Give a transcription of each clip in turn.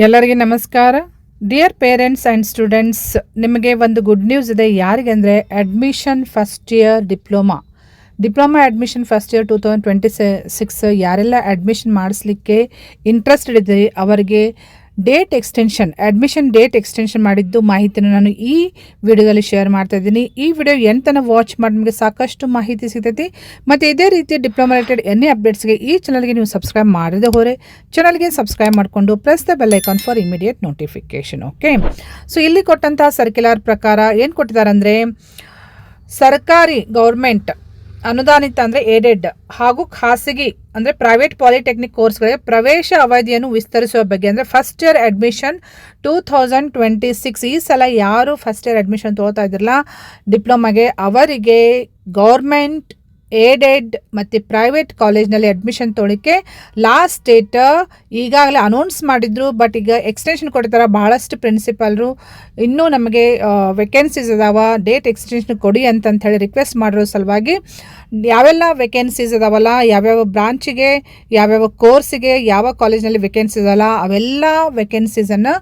ಎಲ್ಲರಿಗೆ ನಮಸ್ಕಾರ. Dear parents and students, ನಿಮಗೆ ಒಂದು ಗುಡ್ ನ್ಯೂಸ್ ಇದೆ. ಯಾರಿಗೆ ಅಂದರೆ admission first year diploma admission first year 2026 ಯಾರೆಲ್ಲ ಅಡ್ಮಿಷನ್ ಮಾಡಿಸ್ಲಿಕ್ಕೆ ಇಂಟ್ರೆಸ್ಟೆಡ್ ಇದ್ದೀರಿ ಅವರಿಗೆ ಅಡ್ಮಿಷನ್ ಡೇಟ್ ಎಕ್ಸ್ಟೆನ್ಷನ್ ಮಾಡಿದ್ದು ಮಾಹಿತಿನ ನಾನು ಈ ವಿಡಿಯೋದಲ್ಲಿ ಶೇರ್ ಮಾಡ್ತಾ ಇದ್ದೀನಿ. ಈ ವಿಡಿಯೋ ಎಂತನ ವಾಚ್ ಮಾಡಿ ನಿಮಗೆ ಸಾಕಷ್ಟು ಮಾಹಿತಿ ಸಿಗ್ತೈತಿ. ಮತ್ತು ಇದೇ ರೀತಿ ಡಿಪ್ಲೊಮಾ ರಿಲೇಟೆಡ್ ಎನಿ ಅಪ್ಡೇಟ್ಸ್ಗೆ ಈ ಚಾನಲ್ಗೆ ನೀವು ಸಬ್ಸ್ಕ್ರೈಬ್ ಮಾಡದೆ ಹೋರೆ ಚಾನಲ್ಗೆ ಸಬ್ಸ್ಕ್ರೈಬ್ ಮಾಡಿಕೊಂಡು press the bell icon for immediate notification. Okay, so ಇಲ್ಲಿ ಕೊಟ್ಟಂತಹ ಸರ್ಕ್ಯುಲರ್ ಪ್ರಕಾರ ಏನು ಕೊಟ್ಟಿದ್ದಾರೆ ಅಂದರೆ, ಸರ್ಕಾರಿ ಗೌರ್ಮೆಂಟ್ ಅನುದಾನಿತ ಅಂದರೆ ಏಡೆಡ್ ಹಾಗೂ ಖಾಸಗಿ ಅಂದರೆ ಪ್ರೈವೇಟ್ ಪಾಲಿಟೆಕ್ನಿಕ್ ಕೋರ್ಸ್ಗಳಿಗೆ ಪ್ರವೇಶ ಅವಧಿಯನ್ನು ವಿಸ್ತರಿಸುವ ಬಗ್ಗೆ, ಅಂದರೆ ಫಸ್ಟ್ ಇಯರ್ ಅಡ್ಮಿಷನ್ 2026 ಈ ಸಲ ಯಾರು ಫಸ್ಟ್ ಇಯರ್ ಅಡ್ಮಿಷನ್ ತೊಗೊಳ್ತಾ ಇದ್ರಲ್ಲ ಡಿಪ್ಲೊಮಾಗೆ, ಅವರಿಗೆ ಗೌರ್ಮೆಂಟ್ ಏಡೆಡ್ ಮತ್ತು ಪ್ರೈವೇಟ್ ಕಾಲೇಜ್ನಲ್ಲಿ ಅಡ್ಮಿಷನ್ ತೊಗೊಳಿಕ್ಕೆ ಲಾಸ್ಟ್ ಡೇಟ್ ಈಗಾಗಲೇ ಅನೌನ್ಸ್ ಮಾಡಿದ್ರು. ಬಟ್ ಈಗ ಎಕ್ಸ್ಟೆನ್ಷನ್ ಕೊಡ್ತಾರೆ ಬಹಳಷ್ಟು ಪ್ರಿನ್ಸಿಪಲ್ರು. ಇನ್ನೂ ನಮಗೆ ವೇಕೆನ್ಸೀಸ್ ಅದಾವ, ಡೇಟ್ ಎಕ್ಸ್ಟೆನ್ಷನ್ ಕೊಡಿ ಅಂತಂಥೇಳಿ ರಿಕ್ವೆಸ್ಟ್ ಮಾಡಿರೋ ಸಲುವಾಗಿ ಯಾವೆಲ್ಲ ವೇಕೆನ್ಸೀಸ್ ಅದಾವಲ್ಲ, ಯಾವ್ಯಾವ ಬ್ರಾಂಚಿಗೆ, ಯಾವ್ಯಾವ ಕೋರ್ಸಿಗೆ, ಯಾವ ಕಾಲೇಜ್ನಲ್ಲಿ ವೇಕೆನ್ಸೀಸ್ ಅಲ್ಲ ಅವೆಲ್ಲ ವೇಕೆನ್ಸೀಸನ್ನು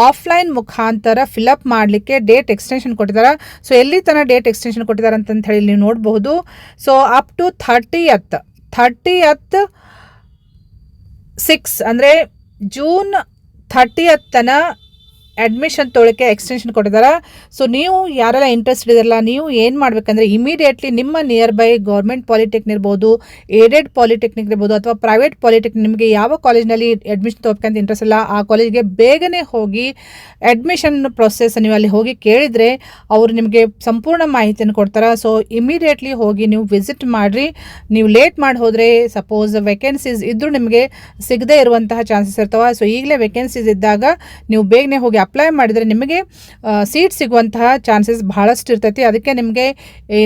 ಆಫ್ಲೈನ್ ಮುಖಾಂತರ ಫಿಲಪ್ ಮಾಡಲಿಕ್ಕೆ ಡೇಟ್ ಎಕ್ಸ್ಟೆನ್ಷನ್ ಕೊಟ್ಟಿದ್ದಾರೆ. ಸೊ ಎಲ್ಲಿ ತನಕ ಡೇಟ್ ಎಕ್ಸ್ಟೆನ್ಷನ್ ಕೊಟ್ಟಿದ್ದಾರೆ ಅಂತ ಹೇಳಿ ನೀವು ನೋಡಬಹುದು. ಸೊ ಅಪ್ ಟು 30th 6 ಅಂದರೆ ಜೂನ್ 30th ತನಕ ಅಡ್ಮಿಷನ್ ತೊಗೊಳಕ್ಕೆ ಎಕ್ಸ್ಟೆನ್ಷನ್ ಕೊಟ್ಟಿದ್ದಾರೆ. ಸೊ ನೀವು ಯಾರೆಲ್ಲ ಇಂಟ್ರೆಸ್ಟೆಡ್ ಇರಲ್ಲ, ನೀವು ಏನು ಮಾಡಬೇಕಂದ್ರೆ ಇಮಿಡಿಯೇಟ್ಲಿ ನಿಮ್ಮ ನಿಯರ್ ಬೈ ಗೌರ್ಮೆಂಟ್ ಪಾಲಿಟೆಕ್ನಿಕ್ ಇರ್ಬೋದು, ಏಡೆಡ್ ಪಾಲಿಟೆಕ್ನಿಕ್ ಇರ್ಬೋದು ಅಥವಾ ಪ್ರೈವೇಟ್ ಪಾಲಿಟೆಕ್ನಿಕ್, ನಿಮಗೆ ಯಾವ ಕಾಲೇಜ್ನಲ್ಲಿ ಅಡ್ಮಿಷನ್ ತೊಗೊಬೇಕಂತ ಇಂಟ್ರೆಸ್ಟ್ ಇಲ್ಲ ಆ ಕಾಲೇಜ್ಗೆ ಬೇಗನೆ ಹೋಗಿ ಅಡ್ಮಿಷನ್ ಪ್ರೊಸೆಸ್ ನೀವು ಅಲ್ಲಿ ಹೋಗಿ ಕೇಳಿದರೆ ಅವರು ನಿಮಗೆ ಸಂಪೂರ್ಣ ಮಾಹಿತಿಯನ್ನು ಕೊಡ್ತಾರೆ. ಸೊ ಇಮಿಡಿಯೇಟ್ಲಿ ಹೋಗಿ ನೀವು ವಿಸಿಟ್ ಮಾಡಿರಿ. ನೀವು ಲೇಟ್ ಮಾಡಿ ಹೋದರೆ ಸಪೋಸ್ ವೇಕೆನ್ಸೀಸ್ ಇದ್ದರೂ ನಿಮಗೆ ಸಿಗದೇ ಇರುವಂತಹ ಚಾನ್ಸಸ್ ಇರ್ತವೆ. ಸೊ ಈಗಲೇ ವೇಕೆನ್ಸೀಸ್ ಇದ್ದಾಗ ನೀವು ಬೇಗನೆ ಹೋಗಿ ಅಪ್ಲೈ ಮಾಡಿದರೆ ನಿಮಗೆ ಸೀಟ್ ಸಿಗುವಂತಹ ಚಾನ್ಸಸ್ ಬಹಳಷ್ಟು ಇರ್ತೈತಿ. ಅದಕ್ಕೆ ನಿಮಗೆ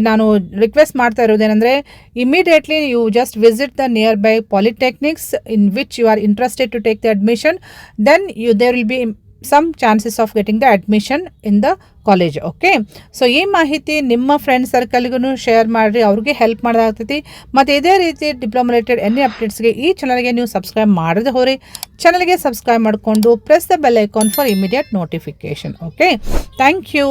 ನಾನು ರಿಕ್ವೆಸ್ಟ್ ಮಾಡ್ತಾ ಇರೋದೇನೆಂದರೆ, immediately you just visit the near by polytechnics in which you are interested to take the admission, then there will be some chances of getting the admission in the college. Okay, so ಈ ಮಾಹಿತಿ ನಿಮ್ಮ friend ಸರ್ಕಲ್ಗೂ share ಮಾಡಿರಿ, ಅವ್ರಿಗೆ help ಮಾಡೋದಾಗ್ತೈತಿ. ಮತ್ತು ಇದೇ ರೀತಿ diploma related any ಅಪ್ಡೇಟ್ಸ್ಗೆ ಈ ಚಾನಲ್ಗೆ ನೀವು ಸಬ್ಸ್ಕ್ರೈಬ್ ಮಾಡದೆ ಹೋರಿ ಚಾನಲ್ಗೆ ಸಬ್ಸ್ಕ್ರೈಬ್ ಮಾಡಿಕೊಂಡು press the bell icon for immediate notification. Okay, thank you.